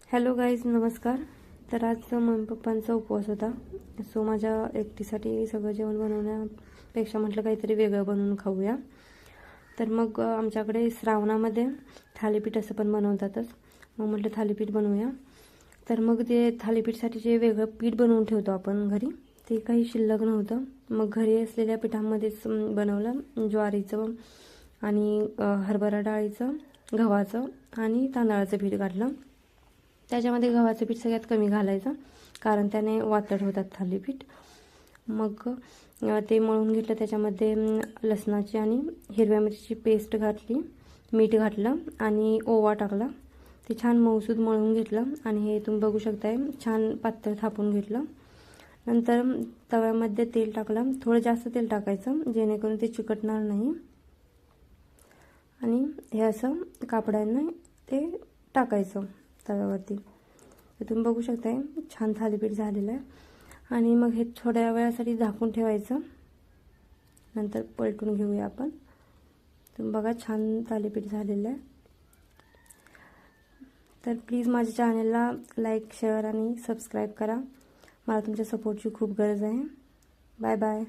Hello guys, नमस्कार. तर आज मम्मी पप्पांचा उपवास होता. सो माझ्या एकटीसाठी सगळं जेवण बनवण्यापेक्षा म्हटलं काहीतरी वेगळं बनवून खाऊया. तर मग आमच्याकडे श्रावणामध्ये थालीपीठ असं पण बनवतातच. मग म्हटलं थालीपीठ बनवूया. तर मग ते थालीपीठसाठी जे वेगळं पीठ बनवून ठेवतो आपण घरी, ते काही शिल्लक नव्हतं. मग घरी असलेल्या पिठामध्येच बनवलं. ज्वारीचं आणि हरभरा डाळीचं, गव्हाचं आणि तांदळाचं पीठ घातलं. त्याच्यामध्ये गव्हाचं पीठ सगळ्यात कमी घालायचं, कारण त्याने वातड होतात थालीपीठ. मग ते मळून घेतलं. त्याच्यामध्ये लसणाची आणि हिरव्या मिरचीची पेस्ट घातली, मीठ घातलं आणि ओवा टाकला. ते छान मऊसूद मळून घेतलं आणि हे तुम्ही बघू शकताय, छान पातळ थापून घेतलं. नंतर तव्यामध्ये तेल टाकलं. थोडं जास्त तेल टाकायचं, जेणेकरून ते चिकटणार नाही. आणि हे असं कापडाने ते टाकायचं तव्यावरती. तर तुम्ही बघू शकताय, छान थालीपीठ झालेलं आहे. आणि मग हे थोड्या वेळासाठी झाकून ठेवायचं. नंतर पलटून घेऊया आपण. तुम्ही बघा, छान थालीपीठ झालेलं आहे. तर प्लीज माझ्या चॅनलला लाईक, शेअर आणि सबस्क्राईब करा. मला तुमच्या सपोर्टची खूप गरज आहे. Bye bye.